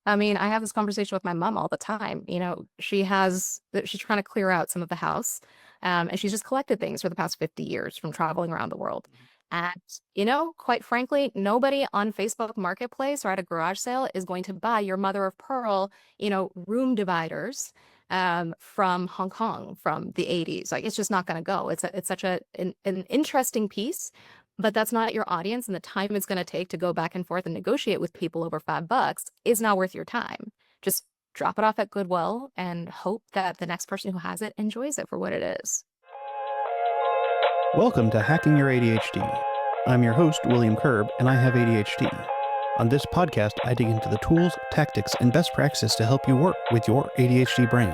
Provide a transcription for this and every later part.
I mean, I have this conversation with my mom all the time. She's trying to clear out some of the house, and she's just collected things for the past 50 years from traveling around the world. And, quite frankly, nobody on Facebook Marketplace or at a garage sale is going to buy your mother of pearl, room dividers from Hong Kong from the 80s. Like, it's just not going to go. It's such an interesting piece, but that's not your audience. And the time it's going to take to go back and forth and negotiate with people over $5 is not worth your time. Just drop it off at Goodwill and hope that the next person who has it enjoys it for what it is. Welcome to Hacking Your ADHD. I'm your host, William Kerb, and I have ADHD. On this podcast, I dig into the tools, tactics, and best practices to help you work with your ADHD brain.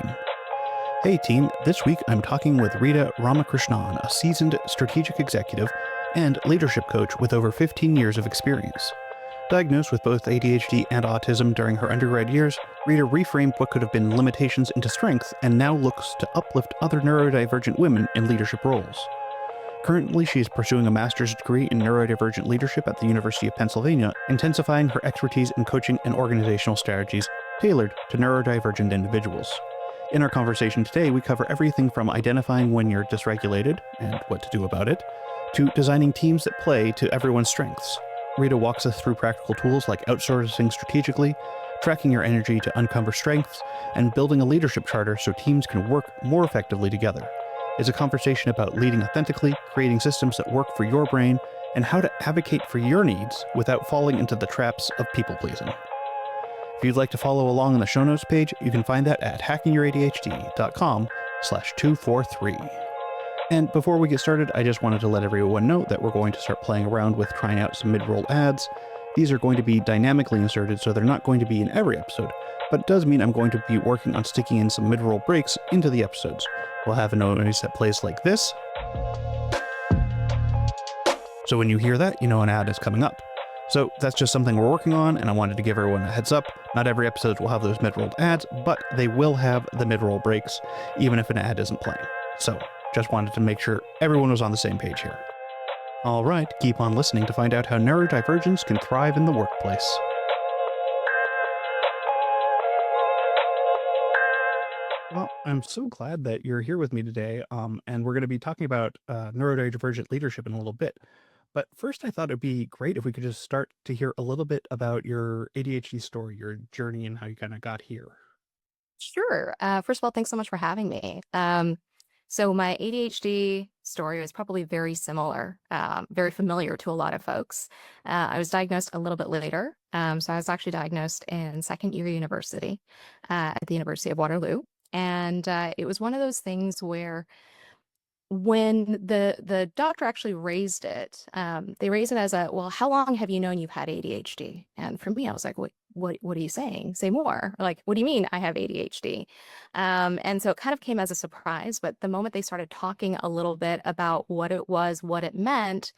Hey team, this week I'm talking with Rita Ramakrishnan, a seasoned strategic executive and leadership coach with over 15 years of experience. Diagnosed with both ADHD and autism during her undergrad years, Rita reframed what could have been limitations into strengths and now looks to uplift other neurodivergent women in leadership roles. Currently, she is pursuing a master's degree in neurodivergent leadership at the University of Pennsylvania, intensifying her expertise in coaching and organizational strategies tailored to neurodivergent individuals. In our conversation today, we cover everything from identifying when you're dysregulated and what to do about it, to designing teams that play to everyone's strengths. Rita walks us through practical tools like outsourcing strategically, tracking your energy to uncover strengths, and building a leadership charter so teams can work more effectively together. It's a conversation about leading authentically, creating systems that work for your brain, and how to advocate for your needs without falling into the traps of people-pleasing. If you'd like to follow along on the show notes page, you can find that at hackingYourADHD.com/243. And before we get started, I just wanted to let everyone know that we're going to start playing around with trying out some mid-roll ads. These are going to be dynamically inserted, so they're not going to be in every episode, but it does mean I'm going to be working on sticking in some mid-roll breaks into the episodes. We'll have a noise that plays like this. So when you hear that, you know an ad is coming up. So that's just something we're working on, and I wanted to give everyone a heads up. Not every episode will have those mid-rolled ads, but they will have the mid-roll breaks, even if an ad isn't playing. So just wanted to make sure everyone was on the same page here. All right, keep on listening to find out how neurodivergence can thrive in the workplace. Well, I'm so glad that you're here with me today, and we're going to be talking about neurodivergent leadership in a little bit. But first, I thought it'd be great if we could just start to hear a little bit about your ADHD story, your journey, and how you kind of got here. Sure. First of all, thanks so much for having me. So my ADHD story was probably very similar, very familiar to a lot of folks. I was diagnosed a little bit later. So I was actually diagnosed in second year university at the University of Waterloo. And it was one of those things where when the doctor actually raised it, they raised it as well, how long have you known you've had ADHD? And for me, I was like, what are you saying? Say more. Like, what do you mean I have ADHD? And so it kind of came as a surprise, but the moment they started talking a little bit about what it was, what it meant,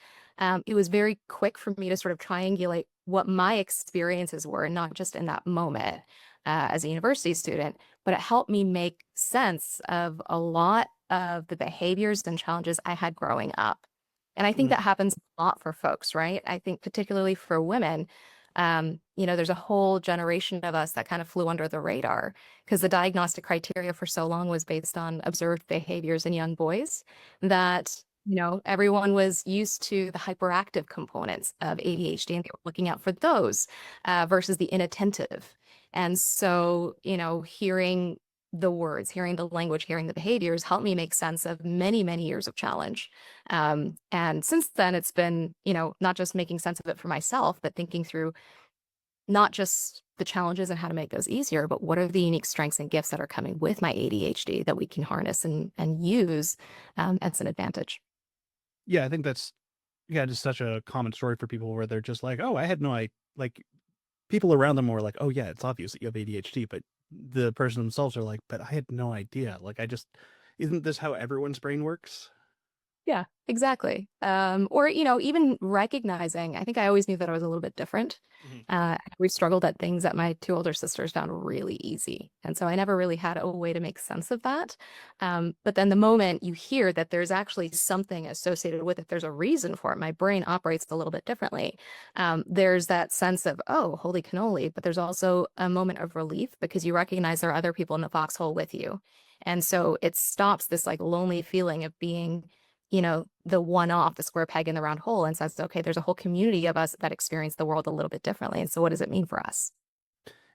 it was very quick for me to sort of triangulate what my experiences were, not just in that moment as a university student, but it helped me make sense of a lot of the behaviors and challenges I had growing up. And I think that happens a lot for folks, right? I think particularly for women, there's a whole generation of us that kind of flew under the radar because the diagnostic criteria for so long was based on observed behaviors in young boys that, everyone was used to the hyperactive components of ADHD and they were looking out for those versus the inattentive. And so, hearing the words, hearing the language, hearing the behaviors helped me make sense of many, many years of challenge. And since then, it's been, not just making sense of it for myself, but thinking through not just the challenges and how to make those easier, but what are the unique strengths and gifts that are coming with my ADHD that we can harness and use as an advantage. Yeah, I think that's just such a common story for people where they're just like, oh, I had no idea. Like people around them were like, oh yeah, it's obvious that you have ADHD, but the person themselves are like, but I had no idea. Like isn't this how everyone's brain works? Yeah, exactly. Or, even recognizing, I think I always knew that I was a little bit different. Mhm. We struggled at things that my two older sisters found really easy. And so I never really had a way to make sense of that. But then the moment you hear that there's actually something associated with it, there's a reason for it, my brain operates a little bit differently. There's that sense of, oh, holy cannoli, but there's also a moment of relief because you recognize there are other people in the foxhole with you. And so it stops this like lonely feeling of being the one off, the square peg in the round hole, and says, okay, there's a whole community of us that experience the world a little bit differently. And so what does it mean for us?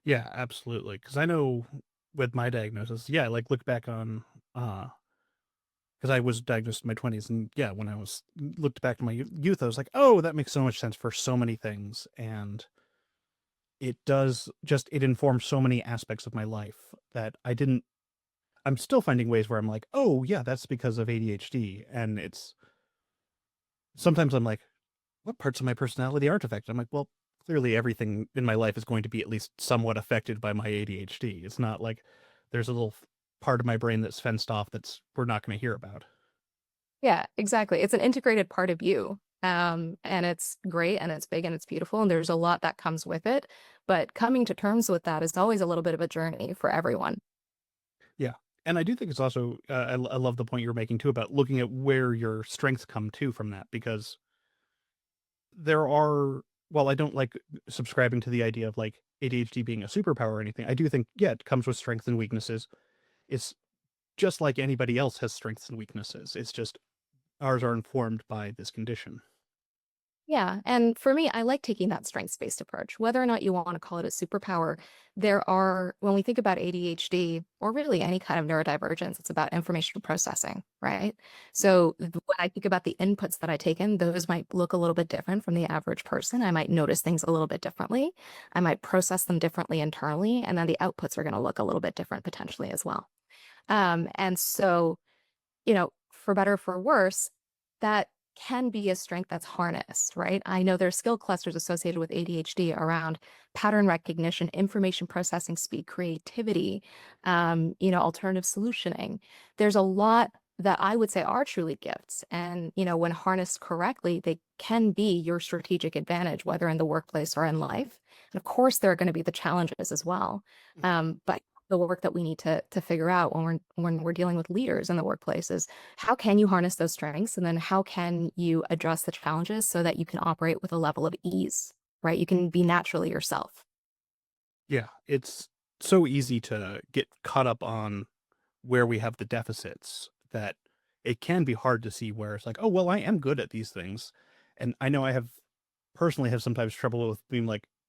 Yeah, absolutely. Because I know with my diagnosis, yeah, like look back on, because I was diagnosed in my 20s, and yeah, when I was looked back to my youth, I was like, oh, that makes so much sense for so many things, and it does just it informs so many aspects of my life that I didn't. I'm still finding ways where I'm like, oh yeah, that's because of ADHD, and it's sometimes I'm like, what parts of my personality aren't affected? I'm like, well, clearly everything in my life is going to be at least somewhat affected by my ADHD. It's not like there's a little part of my brain that's fenced off that's we're not going to hear about. Yeah, exactly. It's an integrated part of you. And it's great and it's big and it's beautiful. And there's a lot that comes with it. But coming to terms with that is always a little bit of a journey for everyone. Yeah. And I do think it's also, I love the point you're making too about looking at where your strengths come to from that because there are, well, I don't like subscribing to the idea of like ADHD being a superpower or anything. I do think, yeah, it comes with strengths and weaknesses. It's just like anybody else has strengths and weaknesses. It's just ours are informed by this condition. Yeah. And for me, I like taking that strengths-based approach. Whether or not you want to call it a superpower, there are, when we think about ADHD or really any kind of neurodivergence, it's about information processing, right? So when I think about the inputs that I take in, those might look a little bit different from the average person. I might notice things a little bit differently. I might process them differently internally, and then the outputs are going to look a little bit different potentially as well. And so for better or for worse, that can be a strength that's harnessed, right? I know there's skill clusters associated with ADHD around pattern recognition, information processing speed, creativity, alternative solutioning. There's a lot that I would say are truly gifts. And, when harnessed correctly, they can be your strategic advantage, whether in the workplace or in life. And of course, there are going to be the challenges as well. But the work that we need to figure out when we're dealing with leaders in the workplace is how can you harness those strengths and then how can you address the challenges so that you can operate with a level of ease, right? You can be naturally yourself. Yeah, it's so easy to get caught up on where we have the deficits that it can be hard to see where it's like, oh, well, I am good at these things. And I know I have personally have sometimes trouble with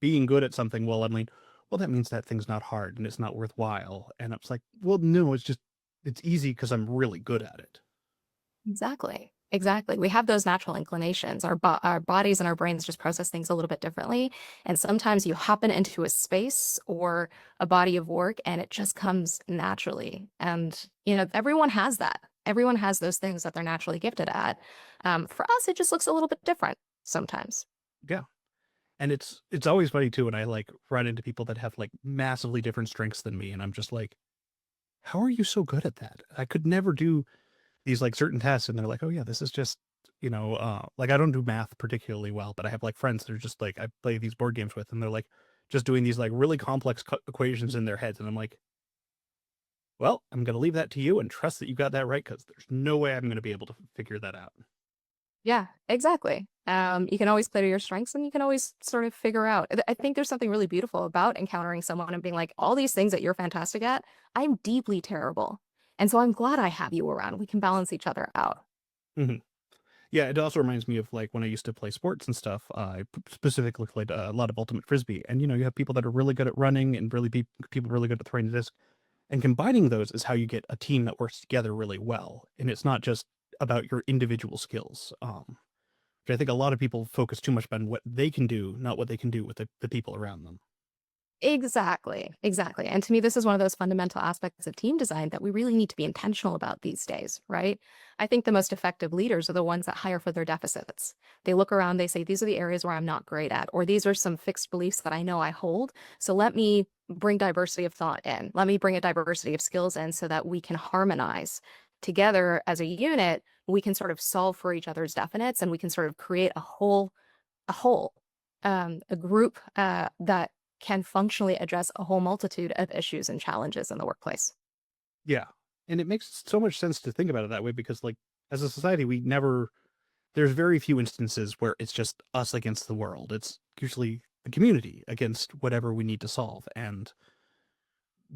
being good at something. Well, I mean, well, that means that thing's not hard and it's not worthwhile. And it's like, well, no, it's easy because I'm really good at it. Exactly. Exactly. We have those natural inclinations. Our bodies and our brains just process things a little bit differently. And sometimes you happen into a space or a body of work and it just comes naturally. And, everyone has that. Everyone has those things that they're naturally gifted at. For us, it just looks a little bit different sometimes. Yeah. And it's always funny too when I like run into people that have like massively different strengths than me. And I'm just like, how are you so good at that? I could never do these like certain tests and they're like, oh yeah, this is just, like I don't do math particularly well, but I have like friends that are just like I play these board games with and they're like just doing these like really complex equations in their heads. And I'm like, well, I'm going to leave that to you and trust that you got that right because there's no way I'm going to be able to figure that out. Yeah, exactly. You can always play to your strengths and you can always sort of figure out. I think there's something really beautiful about encountering someone and being like, all these things that you're fantastic at, I'm deeply terrible. And so I'm glad I have you around. We can balance each other out. Hmm. Yeah, it also reminds me of like when I used to play sports and stuff. I specifically played a lot of ultimate frisbee, and you have people that are really good at running and people really good at throwing the disc. And combining those is how you get a team that works together really well. And it's not just about your individual skills. Which I think a lot of people focus too much on what they can do, not what they can do with the people around them. Exactly. Exactly. And to me, this is one of those fundamental aspects of team design that we really need to be intentional about these days, right? I think the most effective leaders are the ones that hire for their deficits. They look around, they say, these are the areas where I'm not great at, or these are some fixed beliefs that I know I hold. So let me bring diversity of thought in. Let me bring a diversity of skills in so that we can harmonize together as a unit, we can sort of solve for each other's definites, and we can sort of create a group that can functionally address a whole multitude of issues and challenges in the workplace. Yeah. And it makes so much sense to think about it that way because, like, as a society, there's very few instances where it's just us against the world. It's usually the community against whatever we need to solve. And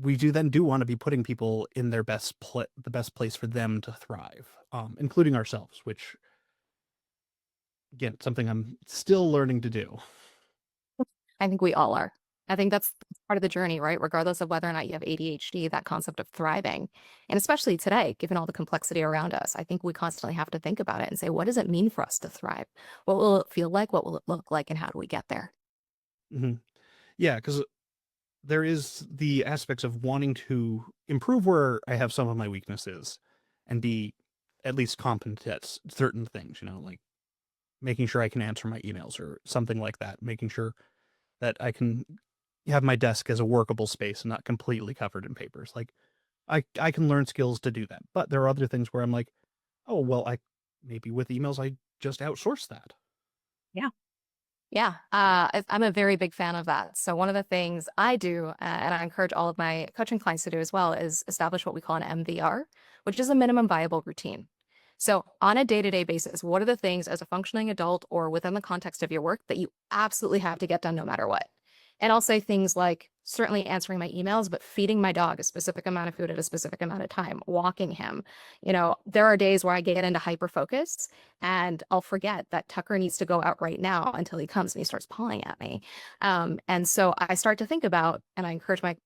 we do want to be putting people in their the best place for them to thrive, including ourselves, which, again, something I'm still learning to do. I think we all are. I think that's part of the journey, right? Regardless of whether or not you have ADHD, that concept of thriving. And especially today, given all the complexity around us, I think we constantly have to think about it and say, what does it mean for us to thrive? What will it feel like? What will it look like? And how do we get there? Hmm. Yeah, because there is the aspects of wanting to improve where I have some of my weaknesses and be at least competent at certain things, like making sure I can answer my emails or something like that, making sure that I can have my desk as a workable space and not completely covered in papers. Like I can learn skills to do that. But there are other things where I'm like, oh, well, I maybe with emails, I just outsource that. Yeah. Yeah, I'm a very big fan of that. So one of the things I do, and I encourage all of my coaching clients to do as well, is establish what we call an MVR, which is a minimum viable routine. So on a day-to-day basis, what are the things as a functioning adult or within the context of your work that you absolutely have to get done no matter what? And I'll say things like certainly answering my emails, but feeding my dog a specific amount of food at a specific amount of time, walking him. There are days where I get into hyper focus and I'll forget that Tucker needs to go out right now until he comes and he starts pawing at me. And so I start to think about, and I encourage my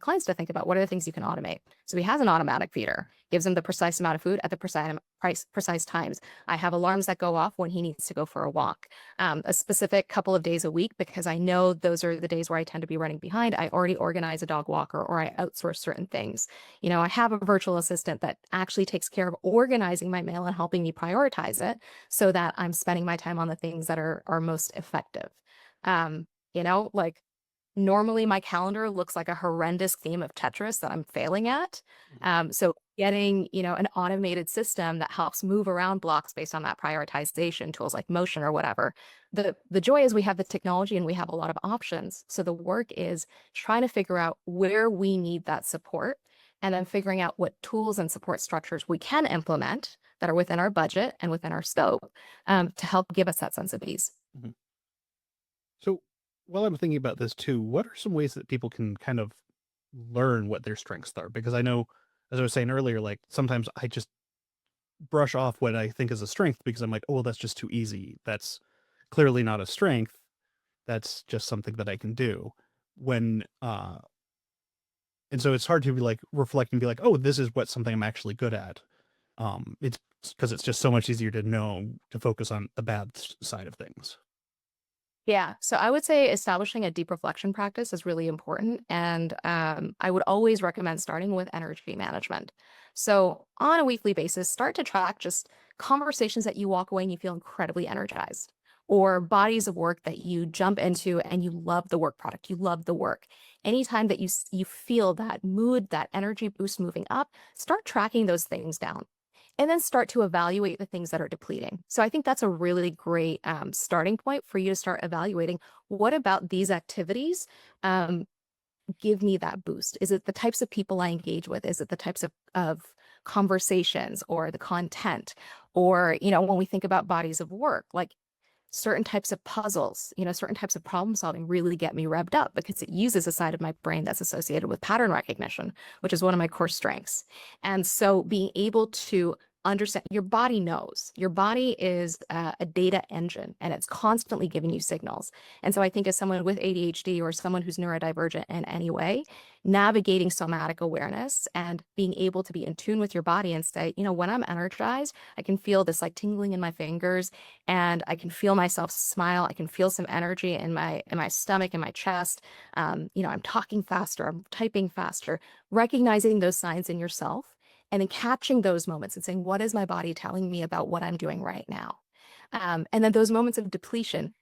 clients to think about what are the things you can automate. So he has an automatic feeder, gives him the precise amount of food at the precise times. I have alarms that go off when he needs to go for a walk, a specific couple of days a week, because I know those are the days where I tend to be running behind. I already organize a dog walker or I outsource certain things. I have a virtual assistant that actually takes care of organizing my mail and helping me prioritize it so that I'm spending my time on the things that are most effective. Like normally my calendar looks like a horrendous game of Tetris that I'm failing at. So getting, an automated system that helps move around blocks based on that prioritization, tools like Motion or whatever. The joy is we have the technology and we have a lot of options. So the work is trying to figure out where we need that support and then figuring out what tools and support structures we can implement that are within our budget and within our scope, to help give us that sense of ease. Mhm. So while I'm thinking about this too, what are some ways that people can kind of learn what their strengths are? Because I know, as I was saying earlier, like sometimes I just brush off what I think is a strength because I'm like, oh, well, that's just too easy. That's clearly not a strength. That's just something that I can do. When and so it's hard to be like reflect and be like, oh, this is what something I'm actually good at. It's because it's just so much easier to know to focus on the bad side of things. Yeah, so I would say establishing a deep reflection practice is really important. And I would always recommend starting with energy management. So on a weekly basis, start to track just conversations that you walk away and you feel incredibly energized, or bodies of work that you jump into and you love the work product, you love the work. Anytime that you feel that mood, that energy boost moving up, start tracking those things down and then start to evaluate the things that are depleting. So I think that's a really great starting point for you to start evaluating what about these activities give me that boost? Is it the types of people I engage with? Is it the types of conversations or the content? Or, when we think about bodies of work, like certain types of puzzles, certain types of problem solving really get me revved up because it uses a side of my brain that's associated with pattern recognition, which is one of my core strengths. And so being able to understand, your body knows, your body is a data engine and it's constantly giving you signals. And so I think as someone with ADHD or someone who's neurodivergent in any way, navigating somatic awareness and being able to be in tune with your body and say, when I'm energized, I can feel this like tingling in my fingers and I can feel myself smile. I can feel some energy in my stomach, in my chest. I'm talking faster, I'm typing faster, recognizing those signs in yourself and then catching those moments and saying, what is my body telling me about what I'm doing right now? And then those moments of depletion,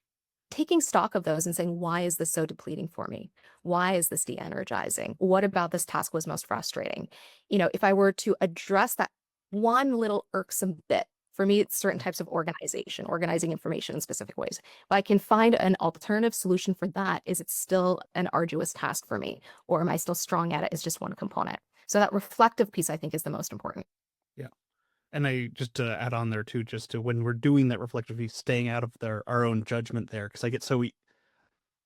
taking stock of those and saying, why is this so depleting for me? Why is this de-energizing? What about this task was most frustrating? If I were to address that one little irksome bit. For me, it's certain types of organization, organizing information in specific ways. If I can find an alternative solution for that, is it still an arduous task for me? Or am I still strong at it as just one component? So that reflective piece, I think, is the most important. Yeah. And I just to add on there too, just to when we're doing that reflective piece, staying out of our own judgment there, because I get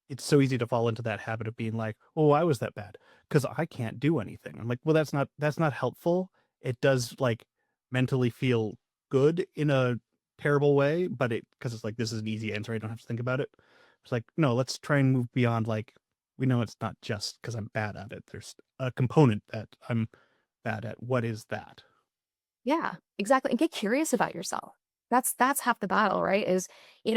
it's so easy to fall into that habit of being like, oh, why was that bad? Because I can't do anything. I'm like, well, that's not helpful. It does like mentally feel good in a terrible way, but it because it's like this is an easy answer. I don't have to think about it. It's like, no, let's try and move beyond like we know it's not just because I'm bad at it. There's a component that I'm bad at. What is that? Yeah, exactly. And get curious about yourself. That's half the battle, right? Is,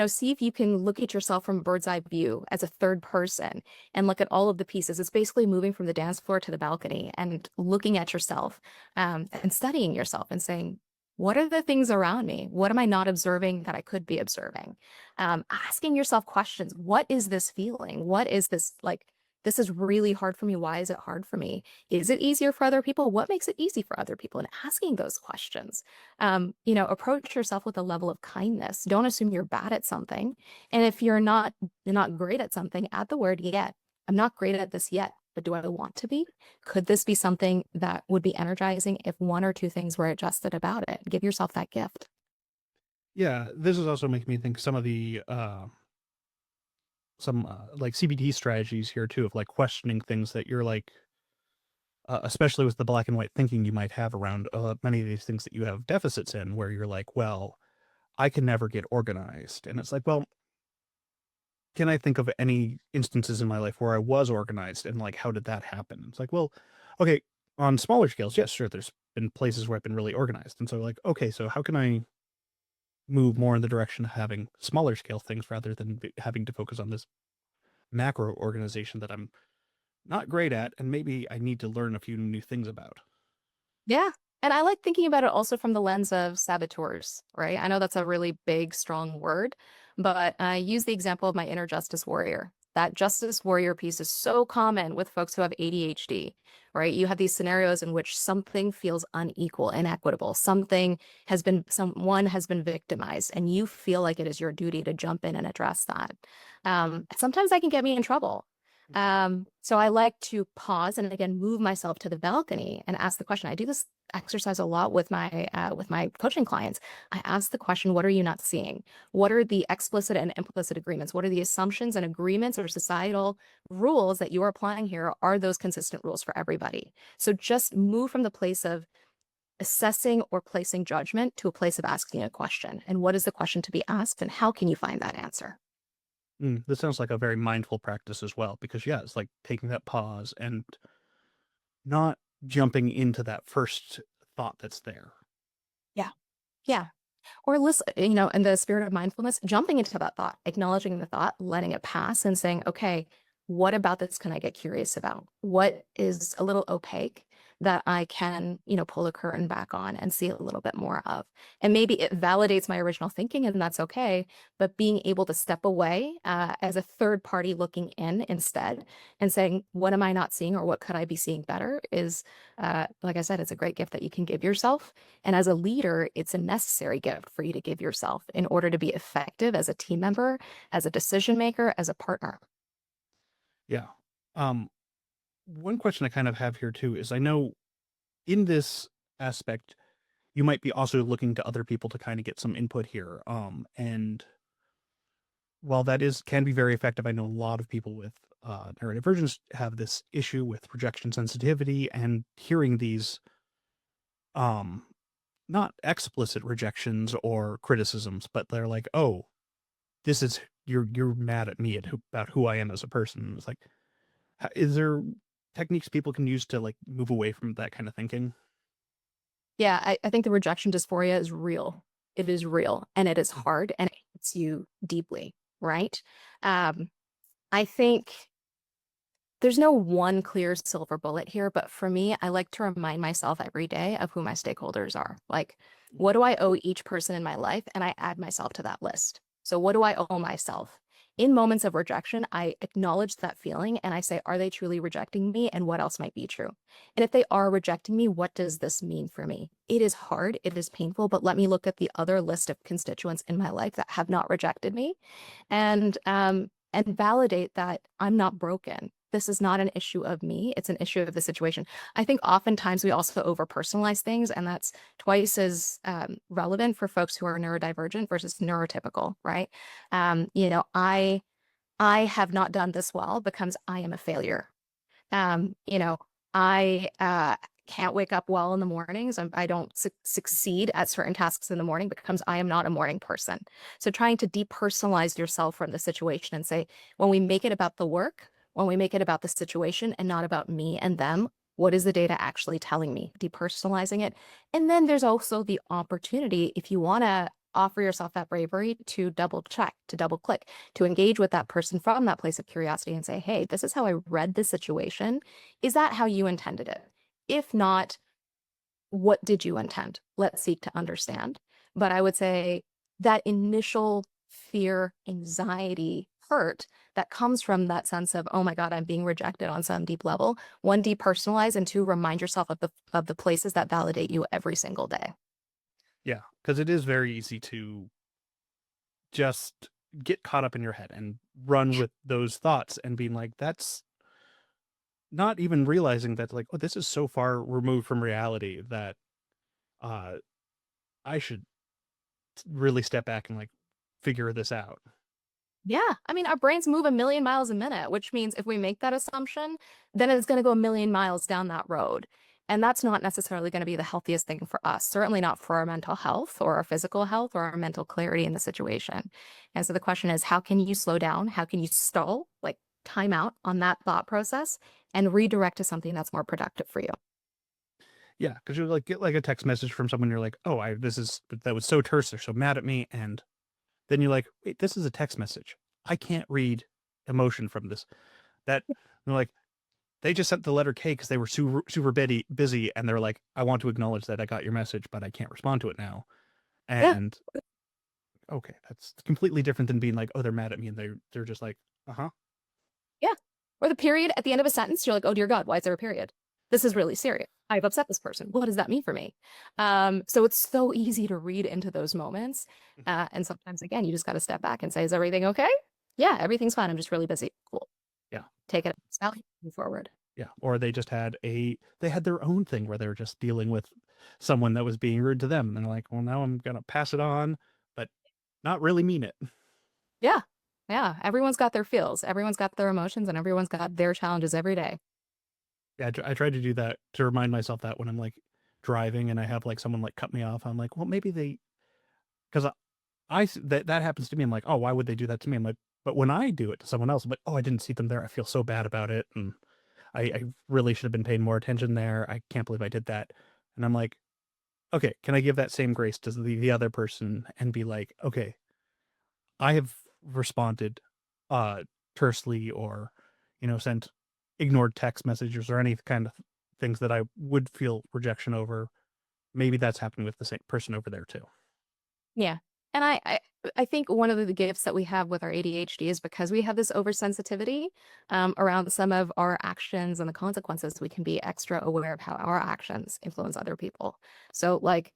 see if you can look at yourself from a bird's eye view as a third person and look at all of the pieces. It's basically moving from the dance floor to the balcony and looking at yourself, and studying yourself and saying, what are the things around me? What am I not observing that I could be observing? Asking yourself questions. What is this feeling? What is this like? This is really hard for me. Why is it hard for me? Is it easier for other people? What makes it easy for other people? And asking those questions. Approach yourself with a level of kindness. Don't assume you're bad at something. And if you're not great at something, add the word yet. I'm not great at this yet, but do I want to be? Could this be something that would be energizing if one or two things were adjusted about it? Give yourself that gift. Yeah, this is also making me think some of the some like CBT strategies here too of like questioning things that you're like especially with the black and white thinking you might have around many of these things that you have deficits in, where you're like, well, I can never get organized. And it's like, well, can I think of any instances in my life where I was organized and like, how did that happen? It's like, well, okay, on smaller scales, yes, sure, there's been places where I've been really organized. And so, like, okay, so how can I move more in the direction of having smaller scale things rather than having to focus on this macro organization that I'm not great at and maybe I need to learn a few new things about? Yeah. And I like thinking about it also from the lens of saboteurs, right? I know that's a really big, strong word, but I use the example of my inner justice warrior. That justice warrior piece is so common with folks who have ADHD, right? You have these scenarios in which something feels unequal, inequitable, someone has been victimized, and you feel like it is your duty to jump in and address that. Sometimes that can get me in trouble. So I like to pause and again move myself to the balcony and ask the question. I do this exercise a lot with my coaching clients. I ask the question, what are you not seeing? What are the explicit and implicit agreements? What are the assumptions and agreements or societal rules that you are applying here? Are those consistent rules for everybody? So just move from the place of assessing or placing judgment to a place of asking a question. And what is the question to be asked, and how can you find that answer? This sounds like a very mindful practice as well, because yeah, it's like taking that pause and not jumping into that first thought that's there. Yeah. Yeah. Or listen, in the spirit of mindfulness, jumping into that thought, acknowledging the thought, letting it pass and saying, okay, what about this can I get curious about? What is a little opaque that I can, pull a curtain back on and see a little bit more of? And maybe it validates my original thinking and that's okay. But being able to step away as a third party looking in instead and saying, what am I not seeing or what could I be seeing better is, like I said, it's a great gift that you can give yourself. And as a leader, it's a necessary gift for you to give yourself in order to be effective as a team member, as a decision maker, as a partner. Yeah. Um, One question I kind of have here too is I know in this aspect, you might be also looking to other people to kind of get some input here. And while that is can be very effective, I know a lot of people with neurodivergence have this issue with rejection sensitivity and hearing these um not explicit rejections or criticisms, but they're like, oh, this is you're mad at me about who I am as a person. It's like, is there techniques people can use to like move away from that kind of thinking? Yeah, I think the rejection dysphoria is real. It is real and it is hard and it hits you deeply, right? Um, I think there's no one clear silver bullet here, but for me, I like to remind myself every day of who my stakeholders are. Like, what do I owe each person in my life? And I add myself to that list. So, what do I owe myself? In moments of rejection, I acknowledge that feeling and I say, are they truly rejecting me? And what else might be true? And if they are rejecting me, what does this mean for me? It is hard, it is painful, but let me look at the other list of constituents in my life that have not rejected me and validate that I'm not broken. This is not an issue of me. It's an issue of the situation. I think oftentimes we also over personalize things, and that's twice as relevant for folks who are neurodivergent versus neurotypical, right? I have not done this well because I am a failure. You know, I can't wake up well in the mornings. I don't succeed at certain tasks in the morning because I am not a morning person. So trying to depersonalize yourself from the situation and say, when we make it about the work, when we make it about the situation and not about me and them, what is the data actually telling me? Depersonalizing it. And then there's also the opportunity, if you want to offer yourself that bravery, to double check, to double click, to engage with that person from that place of curiosity and say, hey, this is how I read the situation. Is that how you intended it? If not, what did you intend? Let's seek to understand. But I would say that initial fear, anxiety, hurt that comes from that sense of, oh my God, I'm being rejected on some deep level. One, depersonalize, and two, remind yourself of the places that validate you every single day. Yeah, because it is very easy to just get caught up in your head and run with those thoughts and being like, that's not even realizing that, like, oh, this is so far removed from reality that uh I should really step back and like figure this out. Yeah. I mean, our brains move a million miles a minute, which means if we make that assumption, then it's going to go a million miles down that road. And that's not necessarily going to be the healthiest thing for us, certainly not for our mental health or our physical health or our mental clarity in the situation. And so the question is, how can you slow down? How can you stall, like time out on that thought process and redirect to something that's more productive for you? Yeah, because you like get like a text message from someone, you're like, oh, that was so terse, they're so mad at me, and then you're like, wait, this is a text message. I can't read emotion from this. That they're like, they just sent the letter K because they were super busy, and they're like, I want to acknowledge that I got your message, but I can't respond to it now. Yeah. And okay, that's completely different than being like, oh, they're mad at me, and they're just like, uh-huh. Yeah. Or the period at the end of a sentence, you're like, oh dear God, why is there a period? This is really serious. I've upset this person. What does that mean for me? So it's so easy to read into those moments. And sometimes, again, you just got to step back and say, is everything okay? Yeah, everything's fine. I'm just really busy. Cool. Yeah. Take it at face value, move forward. Yeah. Or they just they had their own thing where they were just dealing with someone that was being rude to them. And they're like, well, now I'm gonna pass it on, but not really mean it. Yeah. Yeah. Everyone's got their feels, everyone's got their emotions, and everyone's got their challenges every day. Yeah, I try to do that to remind myself that when I'm like driving and I have like someone like cut me off, I'm like, well, maybe because that happens to me. I'm like, oh, why would they do that to me? I'm like, but when I do it to someone else, I'm like, oh, I didn't see them there. I feel so bad about it, and I really should have been paying more attention there. I can't believe I did that. And I'm like, okay, can I give that same grace to the other person and be like, okay, I have responded tersely or, sent ignored text messages or any kind of things that I would feel rejection over. Maybe that's happening with the same person over there too. Yeah. And I think one of the gifts that we have with our ADHD is because we have this oversensitivity around some of our actions and the consequences, we can be extra aware of how our actions influence other people. So like,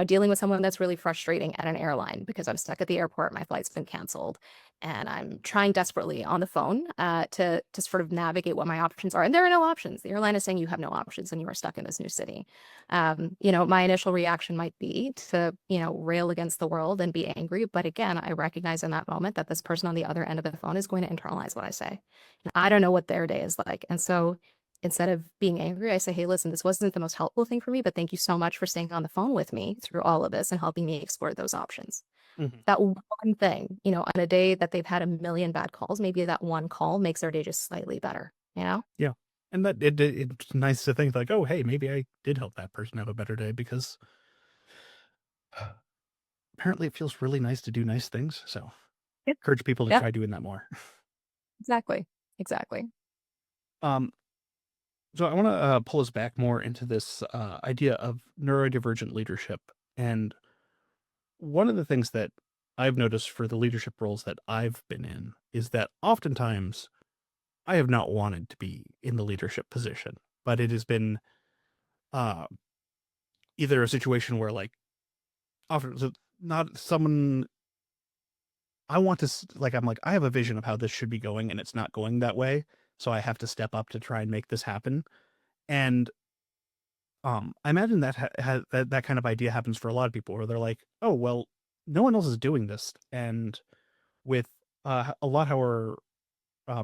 dealing with someone that's really frustrating at an airline because I'm stuck at the airport, my flight's been canceled, and I'm trying desperately on the phone to sort of navigate what my options are. And there are no options. The airline is saying you have no options and you are stuck in this new city. My initial reaction might be to, rail against the world and be angry. But again, I recognize in that moment that this person on the other end of the phone is going to internalize what I say. And I don't know what their day is like. And so instead of being angry, I say, hey, listen, this wasn't the most helpful thing for me, but thank you so much for staying on the phone with me through all of this and helping me explore those options. Hmm. That one thing, on a day that they've had a million bad calls, maybe that one call makes their day just slightly better, Yeah. And it's nice to think like, oh, hey, maybe I did help that person have a better day because apparently it feels really nice to do nice things. So Yep. encourage people to Yep, try doing that more. exactly. Exactly. Um, so I want to pull us back more into this idea of neurodivergent leadership. And one of the things that I've noticed for the leadership roles that I've been in is that oftentimes I have not wanted to be in the leadership position, but it has been uh, either a situation where like often so not someone I want to like I'm like I have a vision of how this should be going and it's not going that way, so I have to step up to try and make this happen. And I imagine that that kind of idea happens for a lot of people where they're like, oh well, no one else is doing this, and with a lot how our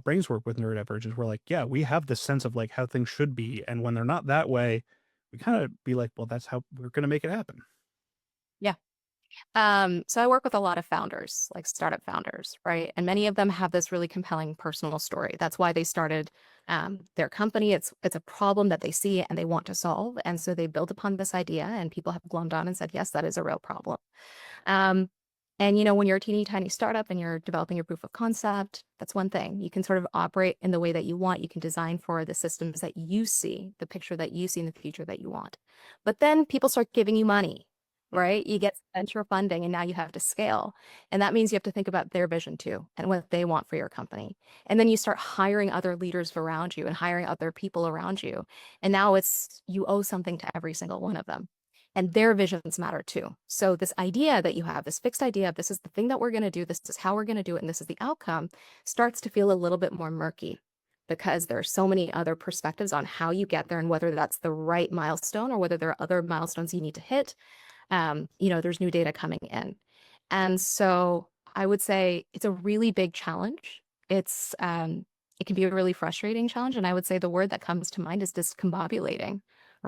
brains work with neurodivergence, we're like, yeah, we have this sense of like how things should be, and when they're not that way, we kind of be like, well, that's how we're going to make it happen. Yeah. So I work with a lot of founders, like startup founders, right? And many of them have this really compelling personal story. That's why they started their company. It's a problem that they see and they want to solve. And so they build upon this idea, and people have glommed on and said, yes, that is a real problem. Um, and when you're a teeny tiny startup and you're developing your proof of concept, that's one thing. You can sort of operate in the way that you want. You can design for the systems that you see, the picture that you see in the future that you want. But then people start giving you money, right? You get venture funding and now you have to scale. And that means you have to think about their vision too and what they want for your company. And then you start hiring other leaders around you and hiring other people around you. And now you owe something to every single one of them. And their visions matter too. So this idea that you have, this fixed idea of this is the thing that we're going to do, this is how we're going to do it, and this is the outcome, starts to feel a little bit more murky because there are so many other perspectives on how you get there and whether that's the right milestone or whether there are other milestones you need to hit. There's new data coming in. And so I would say it's a really big challenge. It can be a really frustrating challenge. And I would say the word that comes to mind is discombobulating,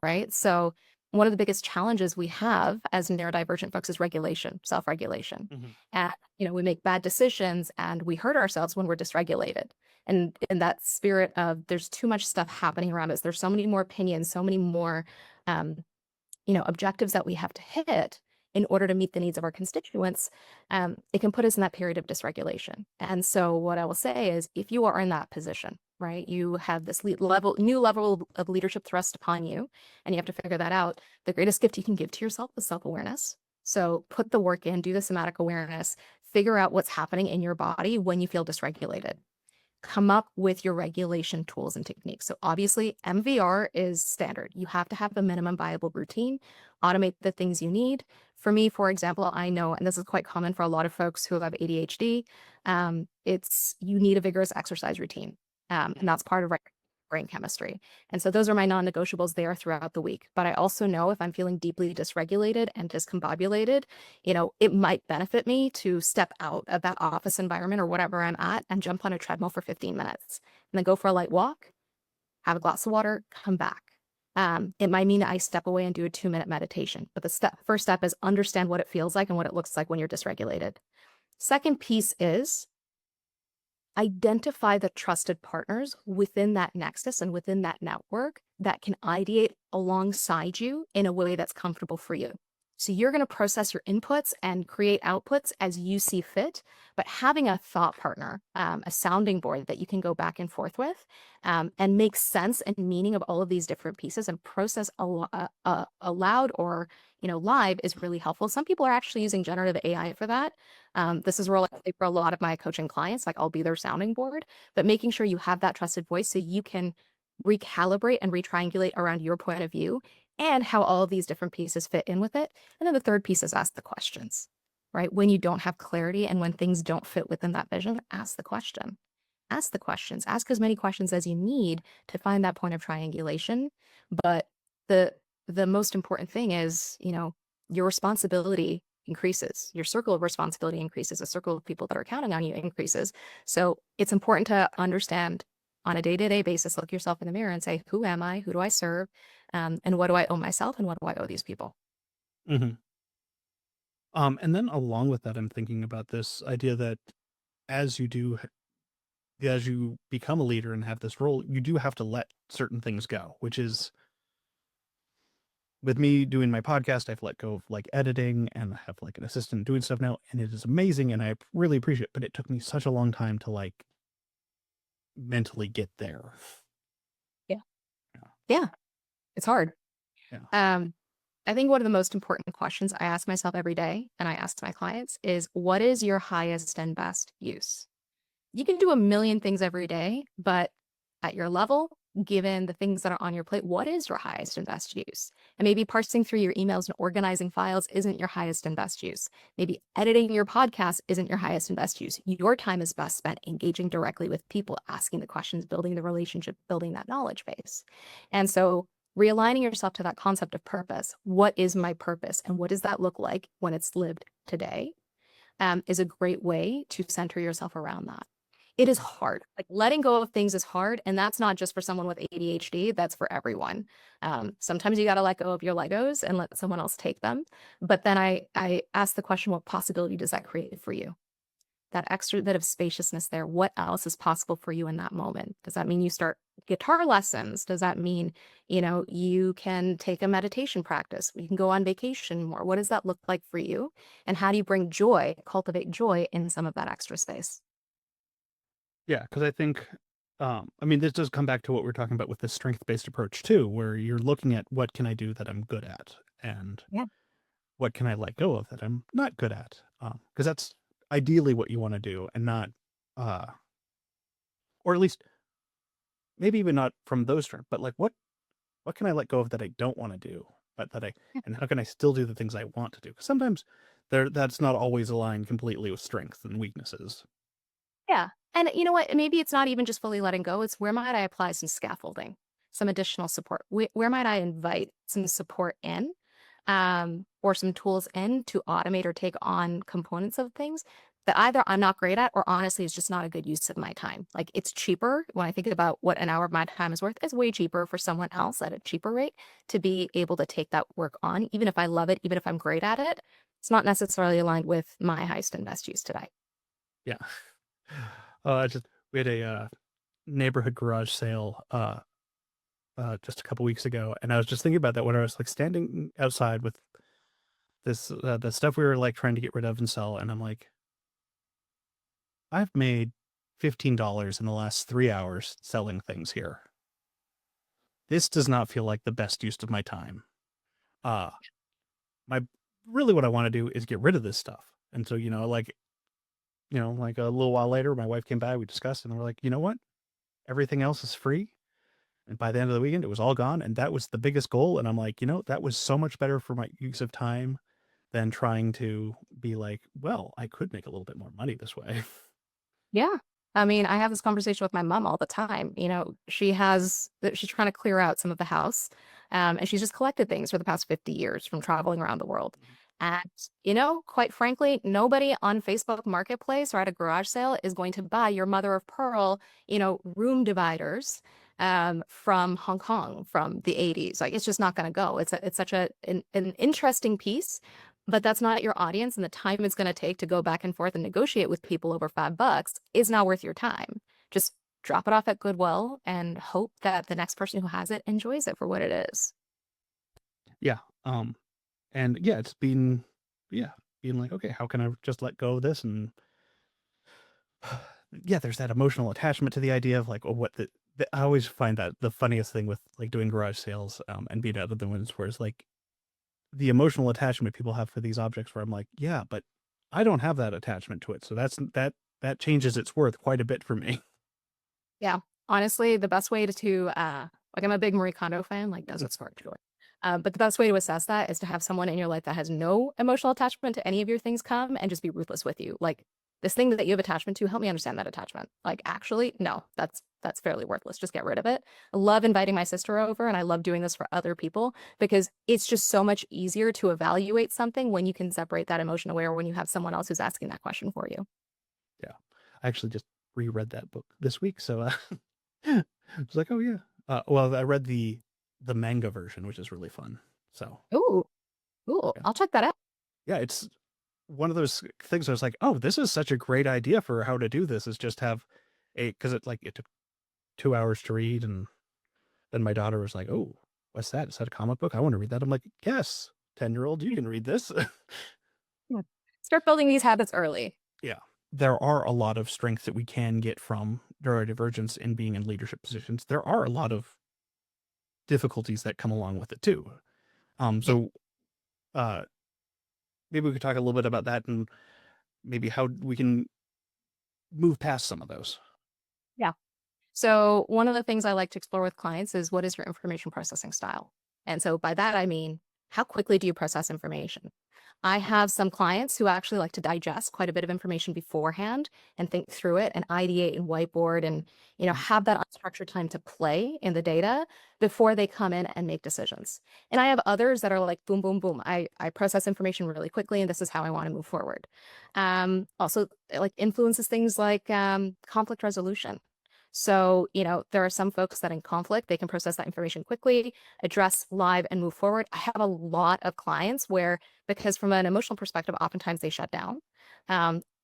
right? So one of the biggest challenges we have as neurodivergent folks is regulation, self-regulation. Mhm. And, we make bad decisions and we hurt ourselves when we're dysregulated. And in that spirit of there's too much stuff happening around us, there's so many more opinions, so many more um, objectives that we have to hit in order to meet the needs of our constituents, it can put us in that period of dysregulation. And so what I will say is if you are in that position, right, you have this new level of leadership thrust upon you, and you have to figure that out, the greatest gift you can give to yourself is self-awareness. So put the work in, do the somatic awareness, figure out what's happening in your body when you feel dysregulated. Come up with your regulation tools and techniques. So obviously MVR is standard. You have to have a minimum viable routine, automate the things you need. For me, for example, I know, and this is quite common for a lot of folks who have ADHD, you need a vigorous exercise routine. And that's part of brain chemistry. And so those are my non-negotiables there throughout the week. But I also know if I'm feeling deeply dysregulated and discombobulated, it might benefit me to step out of that office environment or whatever I'm at and jump on a treadmill for 15 minutes and then go for a light walk, have a glass of water, come back. It might mean that I step away and do a 2-minute meditation. But the first step is understand what it feels like and what it looks like when you're dysregulated. Second piece is identify the trusted partners within that nexus and within that network that can ideate alongside you in a way that's comfortable for you. So you're going to process your inputs and create outputs as you see fit, but having a thought partner, a sounding board that you can go back and forth with and make sense and meaning of all of these different pieces and process aloud or live is really helpful. Some people are actually using generative AI for that. This is where for a lot of my coaching clients, like I'll be their sounding board, but making sure you have that trusted voice so you can recalibrate and retriangulate around your point of view and how all of these different pieces fit in with it. And then the third piece is ask the questions, right? When you don't have clarity and when things don't fit within that vision, ask the question. Ask the questions. Ask as many questions as you need to find that point of triangulation. But the most important thing is, your responsibility increases, your circle of responsibility increases, the circle of people that are counting on you increases. So it's important to understand on a day-to-day basis, look yourself in the mirror and say, who am I? Who do I serve? And what do I owe myself? And what do I owe these people? Hmm. And then along with that, I'm thinking about this idea that as you do, as you become a leader and have this role, you do have to let certain things go, which is with me doing my podcast, I've let go of like editing and I have like an assistant doing stuff now, and it is amazing and I really appreciate it. But it took me such a long time to like mentally get there. Yeah. Yeah. It's hard. Yeah. I think one of the most important questions I ask myself every day and I ask my clients is what is your highest and best use? You can do a million things every day, but at your level, given the things that are on your plate, what is your highest and best use? And maybe parsing through your emails and organizing files isn't your highest and best use. Maybe editing your podcast isn't your highest and best use. Your time is best spent engaging directly with people, asking the questions, building the relationship, building that knowledge base. And so realigning yourself to that concept of purpose. What is my purpose? And what does that look like when it's lived today? Is a great way to center yourself around that. It is hard. Like letting go of things is hard. And that's not just for someone with ADHD, that's for everyone. Sometimes you got to let go of your Legos and let someone else take them. But then I ask the question, what possibility does that create for you? That extra bit of spaciousness there. What else is possible for you in that moment? Does that mean you start guitar lessons? Does that mean, you can take a meditation practice? You can go on vacation more. What does that look like for you? And how do you bring joy, cultivate joy in some of that extra space? Yeah, because I think, I mean, this does come back to what we're talking about with the strength-based approach too, where you're looking at what can I do that I'm good at, and Yeah. what can I let go of that I'm not good at, because that's ideally what you want to do, and not, uh, or at least maybe even not from those terms, but like what can I let go of that I don't want to do, but that I and how can I still do the things I want to do? Because sometimes that's not always aligned completely with strengths and weaknesses. Yeah. And you know what? Maybe it's not even just fully letting go. It's where might I apply some scaffolding, some additional support? Where might I invite some support in, or some tools in to automate or take on components of things that either I'm not great at or honestly is just not a good use of my time. Like it's cheaper when I think about what an hour of my time is worth, it's way cheaper for someone else at a cheaper rate to be able to take that work on, even if I love it, even if I'm great at it. It's not necessarily aligned with my highest and best use today. Yeah. Just we had a neighborhood garage sale just a couple weeks ago, and I was just thinking about that when I was like standing outside with this the stuff we were like trying to get rid of and sell, and I'm like, I've made $15 in the last 3 hours selling things here. This does not feel like the best use of my time. Uh my really what I want to do is get rid of this stuff. And so, like a little while later, my wife came by, we discussed, and we're like, you know what? Everything else is free. And by the end of the weekend, it was all gone. And that was the biggest goal. And I'm like, that was so much better for my use of time than trying to be like, well, I could make a little bit more money this way. Yeah. I mean, I have this conversation with my mom all the time. She's trying to clear out some of the house. And she's just collected things for the past 50 years from traveling around the world. And, quite frankly, nobody on Facebook Marketplace or at a garage sale is going to buy your mother of pearl, room dividers from Hong Kong from the 80s. Like it's just not going to go. It's such an interesting piece, but that's not your audience, and the time it's going to take to go back and forth and negotiate with people over $5 is not worth your time. Just drop it off at Goodwill and hope that the next person who has it enjoys it for what it is. Yeah. And yeah, yeah, being like, okay, how can I just let go of this? And yeah, there's that emotional attachment to the idea of like, oh, I always find that the funniest thing with like doing garage sales, and being out of the ones where it's like the emotional attachment people have for these objects where I'm like, yeah, but I don't have that attachment to it. So that changes its worth quite a bit for me. Yeah. Honestly, the best way like I'm a big Marie Kondo fan, like does it spark joy? But the best way to assess that is to have someone in your life that has no emotional attachment to any of your things come and just be ruthless with you. Like this thing that you have attachment to, help me understand that attachment. Like actually, no, that's fairly worthless. Just get rid of it. I love inviting my sister over and I love doing this for other people because it's just so much easier to evaluate something when you can separate that emotion aware when you have someone else who's asking that question for you. Yeah. I actually just reread that book this week. So I was like, oh yeah. Well, I read the manga version, which is really fun. So Ooh, cool. yeah. I'll check that out. Yeah, it's one of those things where it's like, oh, this is such a great idea for how to do this, is just have because it took 2 hours to read, and then my daughter was like, oh, what's that? Is that a comic book? I want to read that. I'm like, yes, 10-year-old, you can read this. Yeah. Start building these habits early. Yeah. There are a lot of strengths that we can get from neurodivergence in being in leadership positions. There are a lot of difficulties that come along with it too. Yeah. So uh maybe we could talk a little bit about that, and maybe how we can move past some of those. Yeah. So one of the things I like to explore with clients is what is your information processing style? And so by that, I mean, how quickly do you process information? I have some clients who actually like to digest quite a bit of information beforehand and think through it and ideate and whiteboard and, have that unstructured time to play in the data before they come in and make decisions. And I have others that are like, boom, boom, boom. I process information really quickly and this is how I want to move forward. Also, like influences things like conflict resolution. So, there are some folks that in conflict, they can process that information quickly, address live and move forward. I have a lot of clients where, because from an emotional perspective, oftentimes they shut down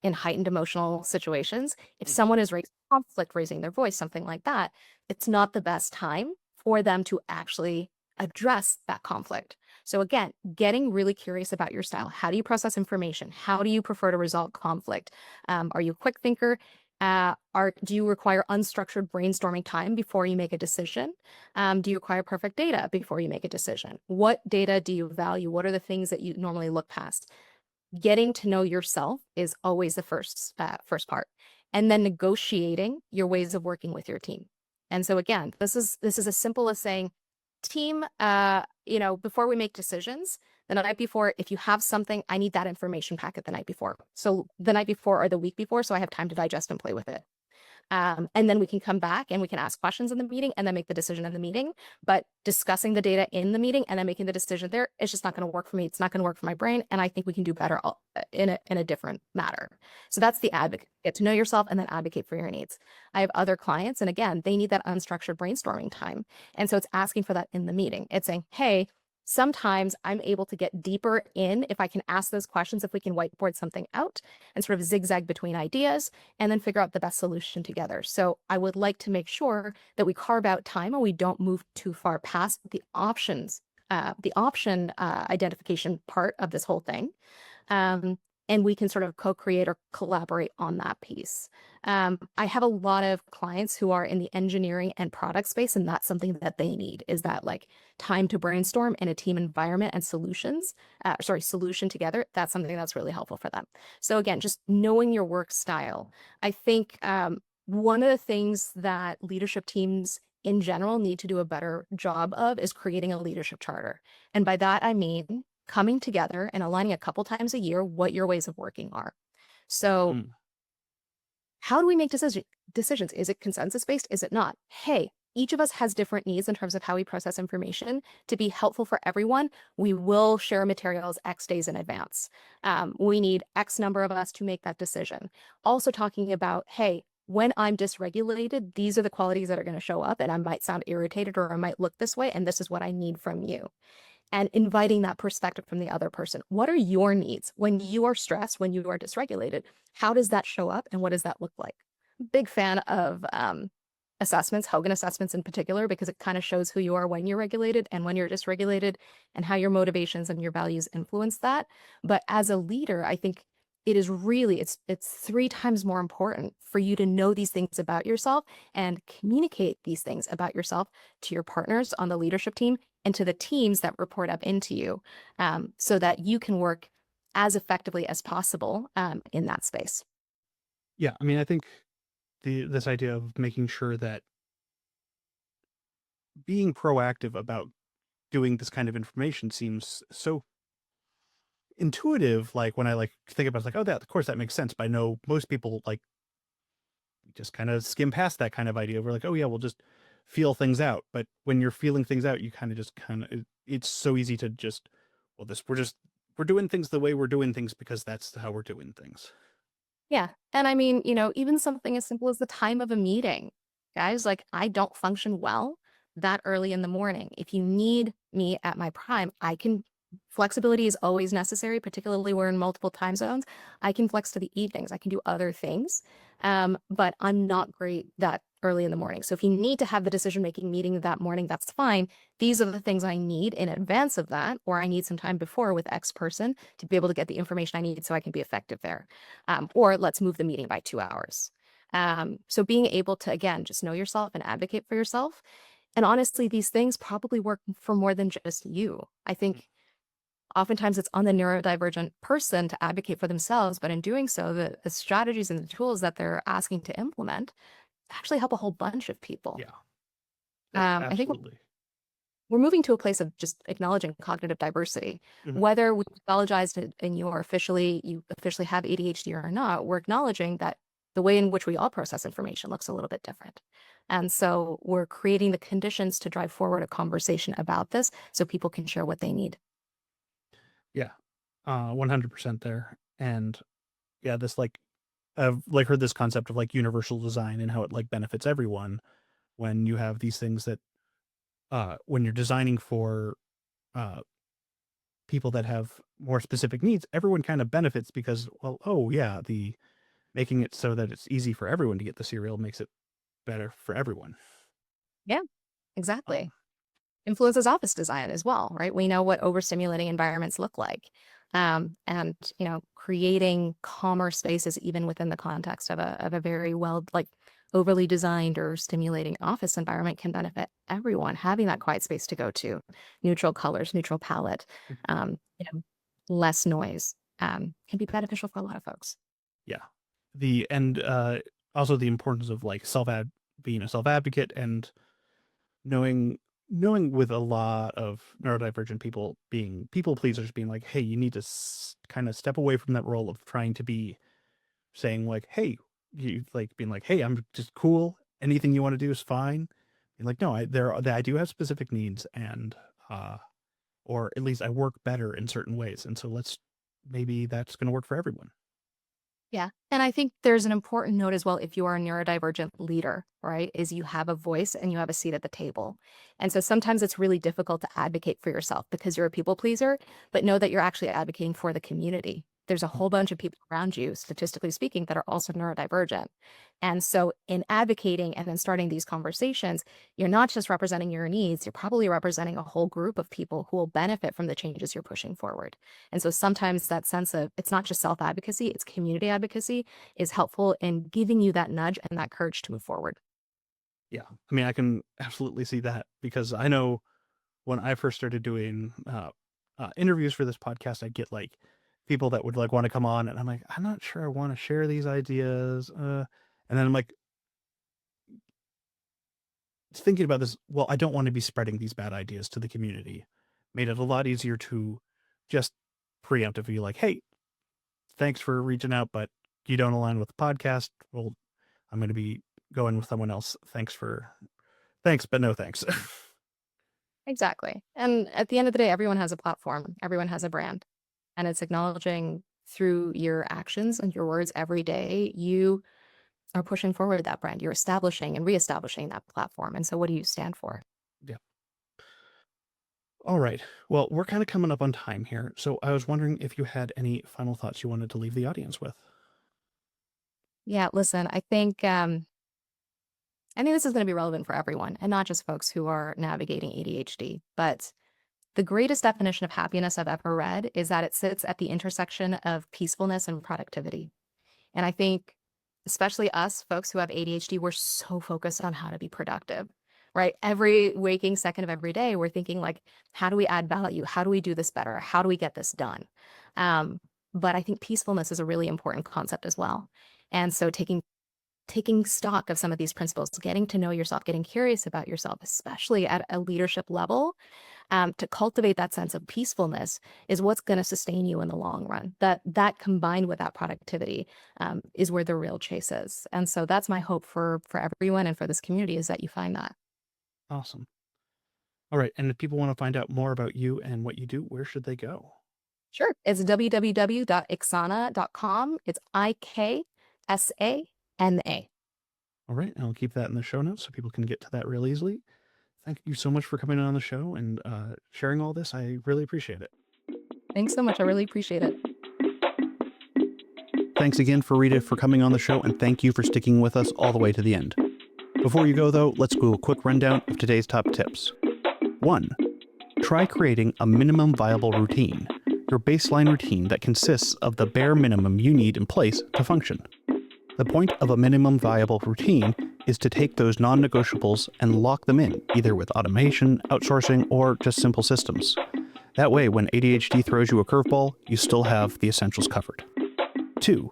in heightened emotional situations. If someone is raising conflict, raising their voice, something like that, it's not the best time for them to actually address that conflict. So again, getting really curious about your style. How do you process information? How do you prefer to resolve conflict? Are you a quick thinker? Do you require unstructured brainstorming time before you make a decision? Do you require perfect data before you make a decision? What data do you value? What are the things that you normally look past? Getting to know yourself is always the first part, and then negotiating your ways of working with your team. And so again, this is as simple as saying, team, before we make decisions, the night before, if you have something, I need that information packet the night before. So the night before or the week before, so I have time to digest and play with it. And then we can come back and we can ask questions in the meeting and then make the decision in the meeting. But discussing the data in the meeting and then making the decision there, it's just not going to work for me. It's not going to work for my brain. And I think we can do better in a different matter. So that's the advocate. Get to know yourself and then advocate for your needs. I have other clients, and again, they need that unstructured brainstorming time. And so it's asking for that in the meeting. It's saying, hey, sometimes I'm able to get deeper in if I can ask those questions, if we can whiteboard something out and sort of zigzag between ideas and then figure out the best solution together. So I would like to make sure that we carve out time and we don't move too far past the options, the option identification part of this whole thing. And we can sort of co-create or collaborate on that piece. I have a lot of clients who are in the engineering and product space, and that's something that they need, is that like time to brainstorm in a team environment and solution together. That's something that's really helpful for them. So again, just knowing your work style. I think one of the things that leadership teams in general need to do a better job of is creating a leadership charter. And by that, I mean coming together and aligning a couple times a year what your ways of working are. So how do we make decisions? Is it consensus based? Is it not? Hey, each of us has different needs in terms of how we process information. To be helpful for everyone, we will share materials X days in advance. We need X number of us to make that decision. Also talking about, hey, when I'm dysregulated, these are the qualities that are going to show up, and I might sound irritated or I might look this way, and this is what I need from you. And inviting that perspective from the other person. What are your needs when you are stressed, when you are dysregulated? How does that show up and what does that look like? Big fan of assessments, Hogan assessments in particular, because it kind of shows who you are when you're regulated and when you're dysregulated and how your motivations and your values influence that. But as a leader, I think it is really, it's 3 times more important for you to know these things about yourself and communicate these things about yourself to your partners on the leadership team and to the teams that report up into you, so that you can work as effectively as possible in that space. Yeah, I mean, I think this idea of making sure that being proactive about doing this kind of information seems so intuitive. Like when I like think about it, it's like, oh, that of course that makes sense. But I know most people like just kind of skim past that kind of idea. We're like, oh yeah, we'll just feel things out. But when you're feeling things out, you kind of it's so easy to just, well, we're doing things the way we're doing things because that's how we're doing things. Yeah. And I mean, even something as simple as the time of a meeting. Guys, like I don't function well that early in the morning. If you need me at my prime, flexibility is always necessary, particularly we're in multiple time zones. I can flex to the evenings. I can do other things. But I'm not great that early in the morning. So if you need to have the decision-making meeting that morning, that's fine. These are the things I need in advance of that, or I need some time before with X person to be able to get the information I need so I can be effective there. Or let's move the meeting by 2 hours. So being able to, again, just know yourself and advocate for yourself. And honestly, these things probably work for more than just you. I think Oftentimes it's on the neurodivergent person to advocate for themselves, but in doing so, the strategies and the tools that they're asking to implement actually help a whole bunch of people. Yeah. Yeah, I think absolutely. we're moving to a place of just acknowledging cognitive diversity. Mhm. Whether we acknowledge it and you officially have ADHD or not, we're acknowledging that the way in which we all process information looks a little bit different. And so we're creating the conditions to drive forward a conversation about this so people can share what they need. Yeah. 100% there. And yeah, this like I've like heard this concept of like universal design and how it like benefits everyone when you have these things that when you're designing for uh people that have more specific needs, everyone kind of benefits because, well, oh yeah, the making it so that it's easy for everyone to get the cereal makes it better for everyone. Yeah, Um, exactly. Influences office design as well, right? We know what overstimulating environments look like. And creating calmer spaces even within the context of a very well like overly designed or stimulating office environment can benefit everyone. Having that quiet space to go to, neutral colors, neutral palette, um, you know, less noise, can be beneficial for a lot of folks. yeah. The and Also the importance of like being a self advocate and knowing with a lot of neurodivergent people being people pleasers, being like, hey, you need to kind of step away from that role of trying to be saying like, hey, you like being like, hey, I'm just cool. Anything you want to do is fine. And like, no, I do have specific needs, and or at least I work better in certain ways, and so maybe that's going to work for everyone. Yeah. And I think there's an important note as well if you are a neurodivergent leader, right? Is you have a voice and you have a seat at the table. And so sometimes it's really difficult to advocate for yourself because you're a people pleaser, but know that you're actually advocating for the community. There's a whole bunch of people around you, statistically speaking, that are also neurodivergent. And so in advocating and then starting these conversations, you're not just representing your needs, you're probably representing a whole group of people who will benefit from the changes you're pushing forward. And so sometimes that sense of it's not just self-advocacy, it's community advocacy is helpful in giving you that nudge and that courage to move forward. Yeah, I mean, I can absolutely see that because I know when I first started doing interviews for this podcast, I'd get like people that would like want to come on, and I'm like, I'm not sure I want to share these ideas. And then I'm like thinking about this. Well, I don't want to be spreading these bad ideas to the community. Made it a lot easier to just preemptively like, hey, thanks for reaching out, but you don't align with the podcast. Well, I'm going to be going with someone else. Thanks, but no thanks. Exactly. And at the end of the day, everyone has a platform, everyone has a brand, and it's acknowledging through your actions and your words every day, you are pushing forward that brand. You're establishing and reestablishing that platform. And so what do you stand for? Yeah. All right. Well, we're kind of coming up on time here. So I was wondering if you had any final thoughts you wanted to leave the audience with. Yeah, listen, I think this is going to be relevant for everyone and not just folks who are navigating ADHD. But the greatest definition of happiness I've ever read is that it sits at the intersection of peacefulness and productivity. And I think, especially us folks who have ADHD, we're so focused on how to be productive, right? Every waking second of every day, we're thinking like, how do we add value? How do we do this better? How do we get this done? Um, but I think peacefulness is a really important concept as well. And so taking stock of some of these principles, getting to know yourself, getting curious about yourself, especially at a leadership level, to cultivate that sense of peacefulness is what's going to sustain you in the long run. That combined with that productivity is where the real chase is. And so that's my hope for everyone and for this community is that you find that. Awesome. All right. And if people want to find out more about you and what you do, where should they go? Sure. It's www.iksana.com. It's IKSANA. All right. I'll keep that in the show notes so people can get to that real easily. Thank you so much for coming on the show and sharing all this. I really appreciate it. Thanks so much. I really appreciate it. Thanks again for Rita for coming on the show, and thank you for sticking with us all the way to the end. Before you go, though, let's do a quick rundown of today's top tips. 1. Try creating a minimum viable routine, your baseline routine that consists of the bare minimum you need in place to function. The point of a minimum viable routine is to take those non-negotiables and lock them in, either with automation, outsourcing, or just simple systems. That way, when ADHD throws you a curveball, you still have the essentials covered. 2.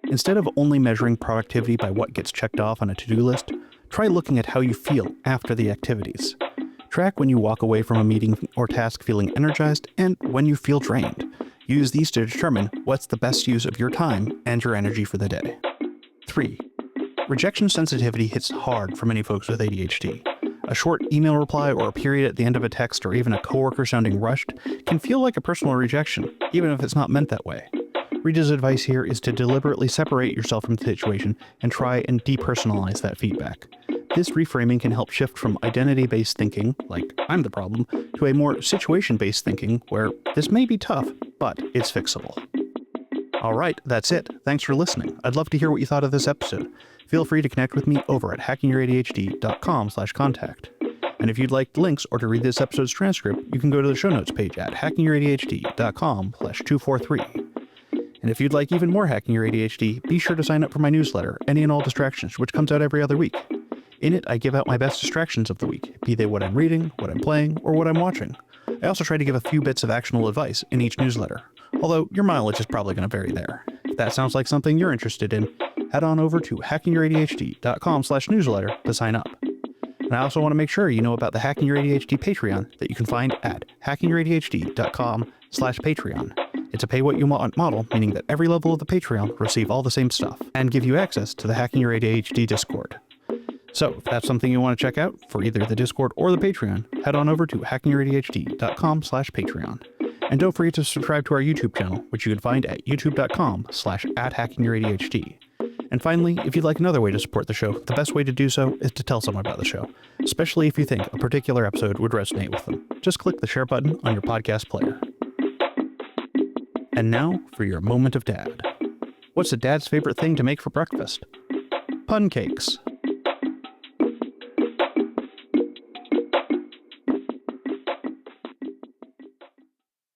Instead of only measuring productivity by what gets checked off on a to-do list, try looking at how you feel after the activities. Track when you walk away from a meeting or task feeling energized and when you feel drained. Use these to determine what's the best use of your time and your energy for the day. 3. Rejection sensitivity hits hard for many folks with ADHD. A short email reply or a period at the end of a text or even a coworker sounding rushed can feel like a personal rejection, even if it's not meant that way. Rita's advice here is to deliberately separate yourself from the situation and try and depersonalize that feedback. This reframing can help shift from identity-based thinking, like I'm the problem, to a more situation-based thinking where this may be tough, but it's fixable. All right, that's it. Thanks for listening. I'd love to hear what you thought of this episode. Feel free to connect with me over at hackingYourADHD.com/contact. And if you'd like links or to read this episode's transcript, you can go to the show notes page at hackingYourADHD.com/243. And if you'd like even more Hacking Your ADHD, be sure to sign up for my newsletter, Any and All Distractions, which comes out every other week. In it, I give out my best distractions of the week, be they what I'm reading, what I'm playing, or what I'm watching. I also try to give a few bits of actionable advice in each newsletter, although your mileage is probably going to vary there. If that sounds like something you're interested in, head on over to hackingYourADHD.com/newsletter to sign up. And I also want to make sure you know about the Hacking Your ADHD Patreon that you can find at hackingYourADHD.com/Patreon. It's a pay what you want model, meaning that every level of the Patreon will receive all the same stuff and give you access to the Hacking Your ADHD Discord. So if that's something you want to check out for either the Discord or the Patreon, head on over to hackingYourADHD.com/Patreon. And don't forget to subscribe to our YouTube channel, which you can find at youtube.com/@hackingYourADHD. And finally, if you'd like another way to support the show, the best way to do so is to tell someone about the show, especially if you think a particular episode would resonate with them. Just click the share button on your podcast player. And now for your moment of dad. What's a dad's favorite thing to make for breakfast? Pun cakes.